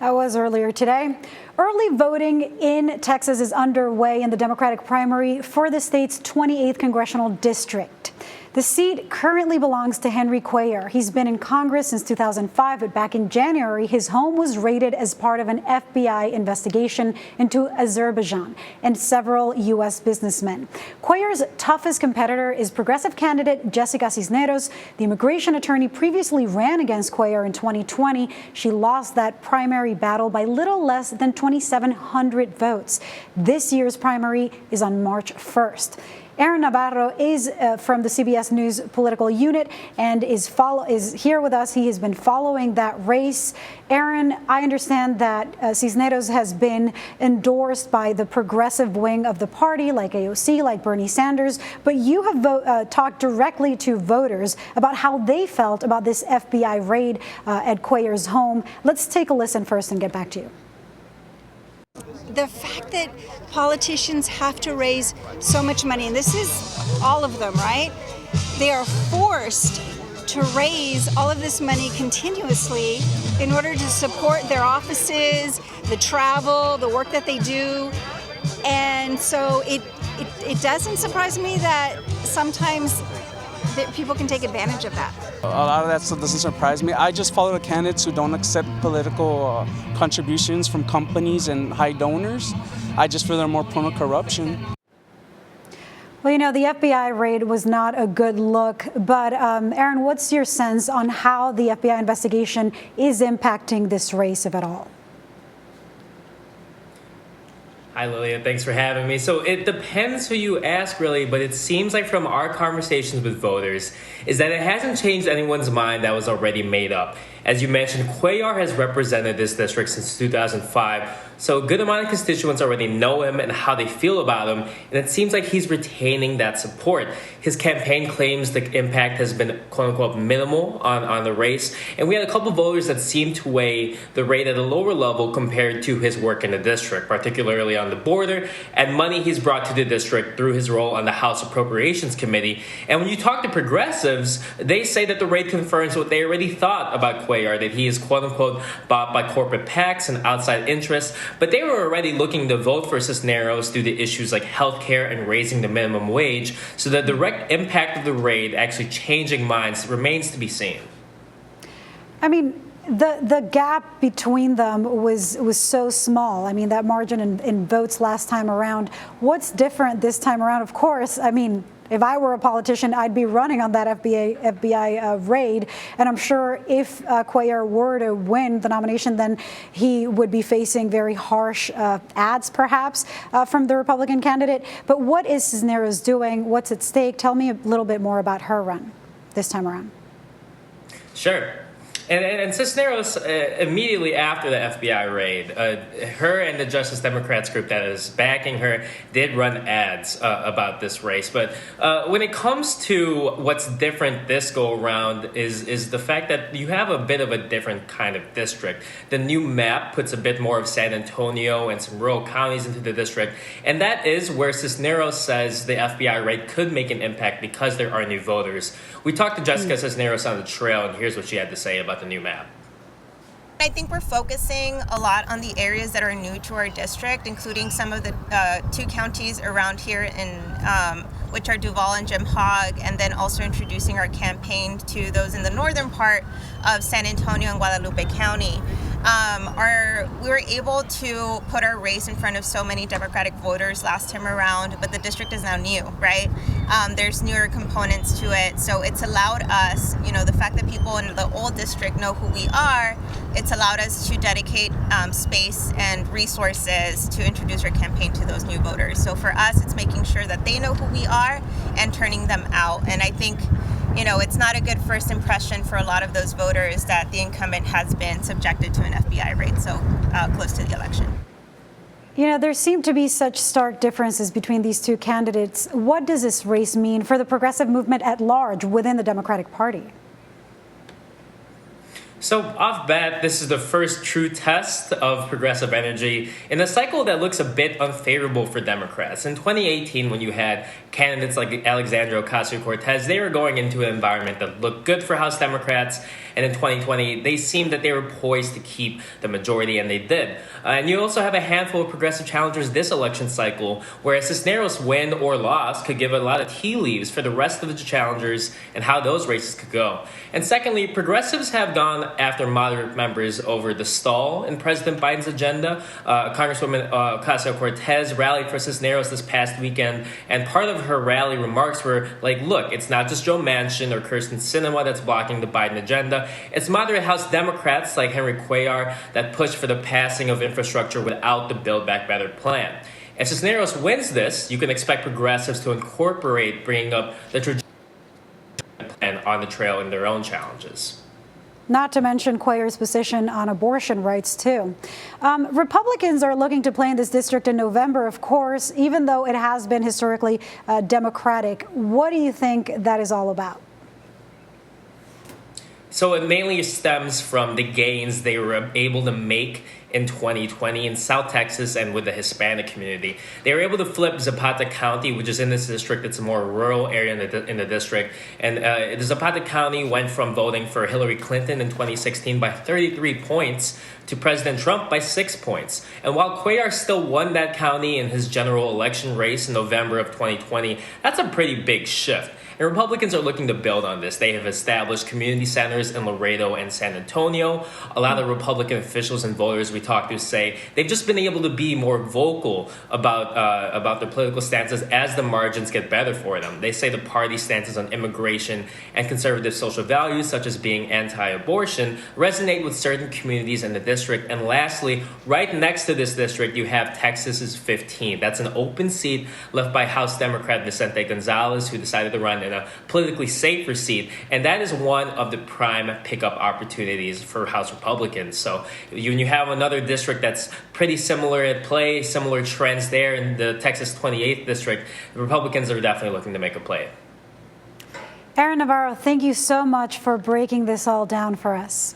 That was earlier today. Early voting in Texas is underway in the Democratic primary for the state's 28th congressional district. The seat currently belongs to Henry Cuellar. He's been in Congress since 2005, but back in January, his home was raided as part of an FBI investigation into Azerbaijan and several U.S. businessmen. Cuellar's toughest competitor is progressive candidate Jessica Cisneros. The immigration attorney previously ran against Cuellar in 2020. She lost that primary battle by little less than 2,700 votes. This year's primary is on March 1st. Aaron Navarro is from the CBS News political unit and is here with us. He has been following that race. Aaron, I understand that Cisneros has been endorsed by the progressive wing of the party, like AOC, like Bernie Sanders, but you have talked directly to voters about how they felt about this FBI raid at Cuellar's home. Let's take a listen first and get back to you. The fact that politicians have to raise so much money, and this is all of them, right? They are forced to raise all of this money continuously in order to support their offices, the travel, the work that they do. And so it doesn't surprise me that sometimes people can take advantage of that. A lot of that stuff doesn't surprise me. I just follow the candidates who don't accept political contributions from companies and high donors. I just feel they're more prone to corruption. Well, you know, the FBI raid was not a good look, but Aaron, what's your sense on how the FBI investigation is impacting this race, if at all? Hi, Lilia. Thanks for having me. So it depends who you ask, really, but it seems like from our conversations with voters is that it hasn't changed anyone's mind that was already made up. As you mentioned, Cuellar has represented this district since 2005, so a good amount of constituents already know him and how they feel about him, and it seems like he's retaining that support. His campaign claims the impact has been, quote-unquote, minimal on the race, and we had a couple voters that seemed to weigh the rate at a lower level compared to his work in the district, particularly on the border, and money he's brought to the district through his role on the House Appropriations Committee. And when you talk to progressives, they say that the raid confirms what they already thought about Cuellar, that he is, quote-unquote, bought by corporate PACs and outside interests, but they were already looking to vote for Cisneros due to issues like healthcare and raising the minimum wage, so the direct impact of the raid actually changing minds remains to be seen. I mean, the gap between them was so small. I mean, that margin in votes last time around. What's different this time around? Of course, I mean, if I were a politician, I'd be running on that FBI raid. And I'm sure if Cuellar were to win the nomination, then he would be facing very harsh ads, perhaps, from the Republican candidate. But what is Cisneros doing? What's at stake? Tell me a little bit more about her run this time around. Sure. And Cisneros, immediately after the FBI raid, her and the Justice Democrats group that is backing her did run ads about this race. But when it comes to what's different this go around is the fact that you have a bit of a different kind of district. The new map puts a bit more of San Antonio and some rural counties into the district. And that is where Cisneros says the FBI raid could make an impact because there are new voters. We talked to Jessica Cisneros on the trail, and here's what she had to say about the new map. I think we're focusing a lot on the areas that are new to our district, including some of the two counties around here, which are Duval and Jim Hogg, and then also introducing our campaign to those in the northern part of San Antonio and Guadalupe County. We were able to put our race in front of so many Democratic voters last time around, but the district is now new, right? There's newer components to it, so it's allowed us, you know, the fact that people in the old district know who we are, it's allowed us to dedicate space and resources to introduce our campaign to those new voters. So for us, it's making sure that they know who we are and turning them out. And I think, you know, it's not a good first impression for a lot of those voters that the incumbent has been subjected to an FBI raid so close to the election. You know, there seem to be such stark differences between these two candidates. What does this race mean for the progressive movement at large within the Democratic Party? So off bat, this is the first true test of progressive energy in a cycle that looks a bit unfavorable for Democrats. In 2018, when you had candidates like Alexandria Ocasio-Cortez, they were going into an environment that looked good for House Democrats. And in 2020, they seemed that they were poised to keep the majority, and they did. And you also have a handful of progressive challengers this election cycle, whereas Cisneros' win or loss could give a lot of tea leaves for the rest of the challengers and how those races could go. And secondly, progressives have gone after moderate members over the stall in President Biden's agenda. Congresswoman Ocasio-Cortez rallied for Cisneros this past weekend, and part of her rally remarks were like, look, it's not just Joe Manchin or Kirsten Sinema that's blocking the Biden agenda. It's moderate House Democrats like Henry Cuellar that push for the passing of infrastructure without the Build Back Better plan. If Cisneros wins this, you can expect progressives to incorporate bringing up the trajectory plan on the trail in their own challenges. Not to mention Cuellar's position on abortion rights, too. Republicans are looking to play in this district in November, of course, even though it has been historically Democratic. What do you think that is all about? So it mainly stems from the gains they were able to make in 2020 in South Texas and with the Hispanic community. They were able to flip Zapata County, which is in this district. It's a more rural area in the district. And Zapata County went from voting for Hillary Clinton in 2016 by 33 points to President Trump by 6 points. And while Cuellar still won that county in his general election race in November of 2020, that's a pretty big shift. And Republicans are looking to build on this. They have established community centers in Laredo and San Antonio. A lot of Republican officials and voters we talked to say they've just been able to be more vocal about their political stances as the margins get better for them. They say the party stances on immigration and conservative social values, such as being anti-abortion, resonate with certain communities in the district. And lastly, right next to this district, you have Texas's 15. That's an open seat left by House Democrat Vicente Gonzalez, who decided to run in a politically safer seat, and that is one of the prime pickup opportunities for House Republicans. So when you have another district that's pretty similar at play, similar trends there in the Texas 28th district, the Republicans are definitely looking to make a play. Aaron Navarro, thank you so much for breaking this all down for us.